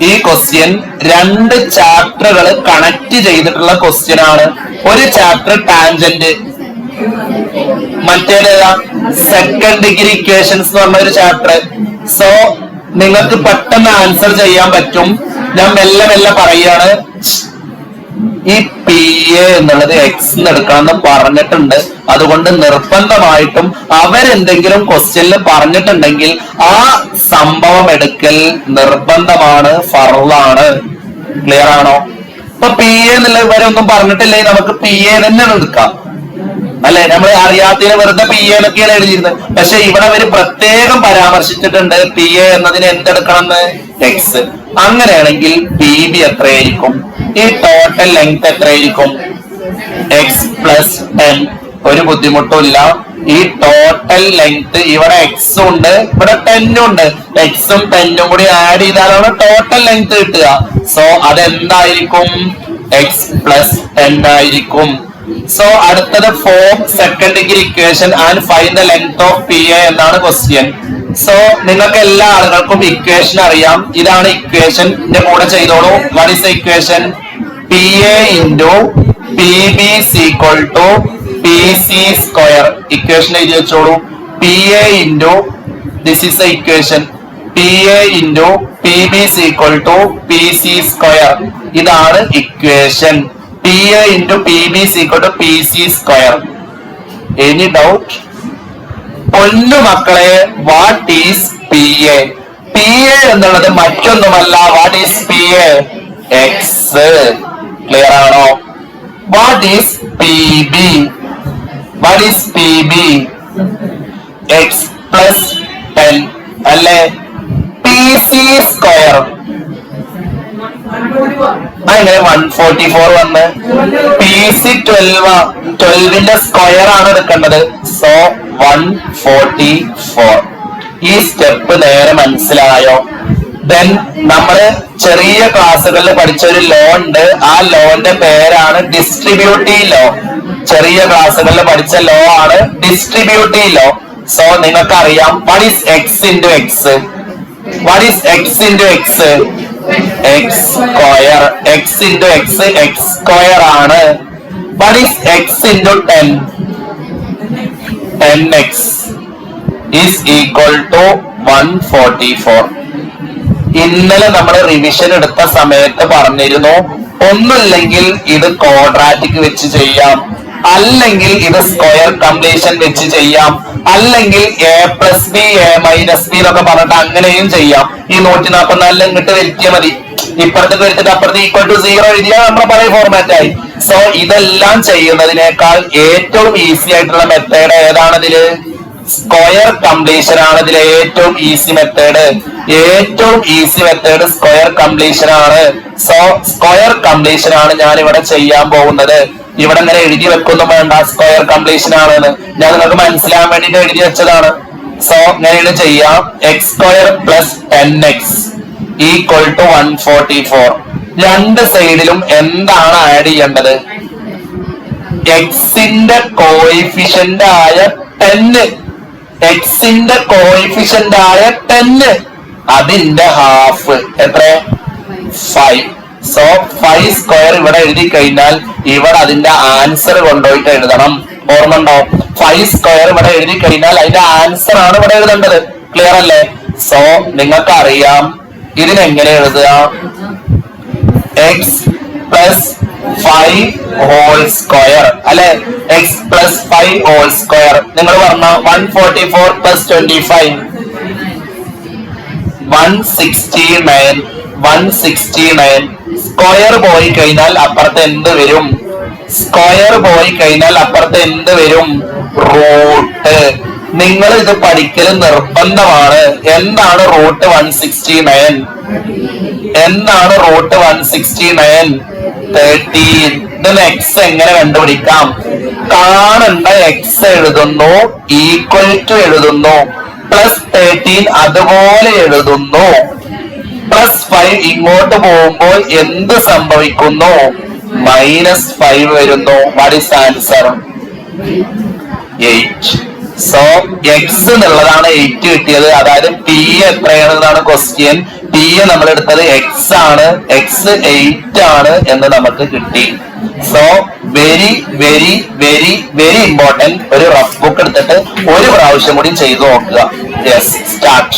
ഈ ക്വസ്റ്റ്യൻ 2 ചാപ്റ്ററുകൾ കണക്ട് ചെയ്തിട്ടുള്ള ക്വസ്റ്റ്യൻ ആണ്. ഒരു ചാപ്റ്റർ ടാൻജന്റ്, മറ്റേതേതാ സെക്കൻഡ് ഡിഗ്രി ഇക്വേഷൻസ് എന്ന് പറഞ്ഞ ഒരു ചാപ്റ്റർ. സോ നിങ്ങൾക്ക് പെട്ടെന്ന് ആൻസർ ചെയ്യാൻ പറ്റും. ഞാൻ മെല്ലെ മെല്ലെ പറയാണ്. ഈ പി എ എന്നുള്ളത് എക്സ് എന്ന് എടുക്കണമെന്ന് പറഞ്ഞിട്ടുണ്ട്. അതുകൊണ്ട് നിർബന്ധമായിട്ടും അവരെന്തെങ്കിലും ക്വസ്റ്റ്യനിൽ പറഞ്ഞിട്ടുണ്ടെങ്കിൽ ആ സംഭവം എടുക്കൽ നിർബന്ധമാണ്, ഫർളാണ്. ക്ലിയർ ആണോ? ഇപ്പൊ പി എ എന്നുള്ള ഇവരൊന്നും പറഞ്ഞിട്ടില്ലെങ്കിൽ നമുക്ക് പി എ തന്നെ എടുക്കാം, അല്ലെ? നമ്മൾ അറിയാത്തതിന് വെറുതെ പി എ എന്നൊക്കെയാണ് എഴുതിയിരുന്നത്. പക്ഷെ ഇവിടെ അവര് പ്രത്യേകം പരാമർശിച്ചിട്ടുണ്ട് പി എ എന്നതിന് എന്തെടുക്കണം എന്ന്, എക്സ്. അങ്ങനെയാണെങ്കിൽ പി ബി എത്രയായിരിക്കും? ഈ ടോട്ടൽ ലെങ്ത് എത്രയായിരിക്കും? X plus 10. ഒരു ബുദ്ധിമുട്ടും ഇല്ല. ഈ ടോട്ടൽ ലെങ്ത് ഇവിടെ എക്സ് ഉണ്ട്, ഇവിടെ 10 ഉണ്ട്. എക്സും 10ഉം കൂടി ആഡ് ചെയ്താലാണ് ടോട്ടൽ ലെങ്ത് കിട്ടുക. സോ അതെന്തായിരിക്കും? എക്സ് പ്ലസ് 10 ആയിരിക്കും. സോ അടുത്തത് form second degree equation and find the length of P A എന്നാണ് ക്വസ്റ്റ്യൻ. സോ നിങ്ങൾക്ക് എല്ലാ ആളുകൾക്കും ഇക്വേഷൻ അറിയാം. ഇതാണ് ഇക്വേഷൻ. ഇതിന്റെ കൂടെ ചെയ്തോളൂ. What is the equation? P A into P B equal to P C square. Equation എഴുതി വെച്ചോളൂ. P A into this is the equation. P A into P B equal to P C square. ഇതാണ് equation. P A into P B equal to P C square. Any doubt? പൊന്നു മക്കളെ, what is P A? P A എന്നുള്ളത് മറ്റൊന്നുമല്ല. What is P A? X. Clear ആണോ? What is P B? What is P B? X plus 10 അല്ലേ? P C square അങ്ങനെ 144 വന്ന് P C 12ന്റെ square ആണ് എടുക്കേണ്ടത്. സോ 144. ഈ സ്റ്റെപ്പ് നേരെ മനസ്സിലായോ? ദെൻ നമ്മള് ചെറിയ ക്ലാസ്സുകളിൽ പഠിച്ച ഒരു ലോ ഉണ്ട്. ആ ലോന്റെ പേരാണ് ഡിസ്ട്രിബ്യൂട്ടീവ് ലോ. ചെറിയ ക്ലാസ്സുകളിൽ പഠിച്ച ലോ ആണ് ഡിസ്ട്രിബ്യൂട്ടീവ് ലോ. സോ നിങ്ങൾക്ക് അറിയാം what is X into X? What is X into X? X square. X into X X square ആണ്. What is X into 10? 10x is equal to 144. ഇന്നലെ നമ്മൾ revision എടുത്ത സമയത്ത് പറഞ്ഞിരുന്നു, ഒന്നുമില്ലെങ്കിൽ ഇത് ക്വാഡ്രാറ്റിക് വെച്ച് ചെയ്യാം, അല്ലെങ്കിൽ ഇത് സ്ക്വയർ കംപ്ലീഷൻ വെച്ച് ചെയ്യാം, അല്ലെങ്കിൽ A plus B A minus B എന്നൊക്കെ പറഞ്ഞിട്ട് അങ്ങനെയും ചെയ്യാം. ഈ 144 ഇങ്ങോട്ട് വരുത്തിയാൽ മതി. ഇപ്പുറത്തേക്ക് വരുത്തിട്ട് അപ്പുറത്ത് ഈക്വൽ ടു 0 എഴുതിയാൽ നമ്മുടെ പഴയ ഫോർമാറ്റ് ആയി. സോ ഇതെല്ലാം ചെയ്യുന്നതിനേക്കാൾ ഏറ്റവും ഈസി ആയിട്ടുള്ള മെത്തേഡ് ഏതാണ്? ഇതില് സ്ക്വയർ കംപ്ലീഷൻ ആണ്. ഇതിലെ ഏറ്റവും ഈസി മെത്തേഡ്. ഏറ്റവും ഈസി മെത്തേഡ് സ്ക്വയർ കംപ്ലീഷൻ ആണ്. സോ സ്ക്വയർ കംപ്ലീഷൻ ആണ് ഞാൻ ഇവിടെ ചെയ്യാൻ പോകുന്നത്. ഇവിടെ ഇങ്ങനെ എഴുതി വെക്കൊന്നും വേണ്ട, സ്ക്വയർ കംപ്ലീഷൻ ആണെന്ന് ഞാൻ നിങ്ങൾക്ക് മനസ്സിലാൻ വേണ്ടിട്ട് എഴുതി വെച്ചതാണ്. സോ ഇങ്ങനെയാണ് ചെയ്യാം. X square plus 10x equal to 144. രണ്ട് സൈഡിലും എന്താണ് ആഡ് ചെയ്യേണ്ടത്? എക്സിന്റെ കോഎഫിഷ്യന്റ് ആയ 10. എക്സിന്റെ കോഎഫിഷ്യന്റ് ആയ 10, അതിന്റെ ഹാഫ് എത്ര? 5. സോ 5 സ്ക്വയർ ഇവിടെ എഴുതി കഴിഞ്ഞാൽ ഇവിടെ അതിന്റെ ആൻസർ കൊണ്ടുപോയിട്ട് എഴുതണം. ഓർമ്മ ഉണ്ടോ? 5 സ്ക്വയർ ഇവിടെ എഴുതി കഴിഞ്ഞാൽ അതിന്റെ ആൻസർ ആണ് ഇവിടെ എഴുതേണ്ടത്. ക്ലിയർ അല്ലേ? സോ നിങ്ങൾക്ക് അറിയാം ഇതിനെങ്ങനെ എഴുതുക? എക്സ് പ്ലസ് 5 ഹോൾ സ്ക്വയർ അല്ലെ? X plus 5 whole square. നിങ്ങൾ പറഞ്ഞ 144 പ്ലസ് 25 169. 169 സ്ക്വയർ പോയി കഴിഞ്ഞാൽ അപ്പുറത്ത് എന്ത് വരും? സ്ക്വയർ പോയി കഴിഞ്ഞാൽ അപ്പുറത്ത് എന്ത് വരും? റൂട്ട്. നിങ്ങൾ ഇത് പഠിക്കൽ നിർബന്ധമാണ്. എന്താണ് റൂട്ട് 169? എന്താണ് റൂട്ട് 169? 13. ഇതിന് എക്സ് എങ്ങനെ കണ്ടുപിടിക്കാം? കാണണ്ട എക്സ് എഴുതുന്നു, ഈക്വൽ ടു എഴുതുന്നു, പ്ലസ് 13 അതുപോലെ എഴുതുന്നു. പ്ലസ് 5 ഇങ്ങോട്ട് പോകുമ്പോൾ എന്ത് സംഭവിക്കുന്നു? -5 വരുന്നു. What is answer? 8. So X എന്നുള്ളതാണ് 8 കിട്ടിയത്. അതായത് പി എത്രയാണെന്നാണ് ക്വസ്റ്റ്യൻ. ടി നമ്മൾ എടുത്തത് എക്സ് ആണ്, എക്സ് 8 ആണ് എന്ന് നമുക്ക് കിട്ടി. So very very very very important. ഒരു റഫ് ബുക്ക് എടുത്തിട്ട് ഒരു പ്രാവശ്യം കൂടി ചെയ്തു നോക്കുക. Yes, start.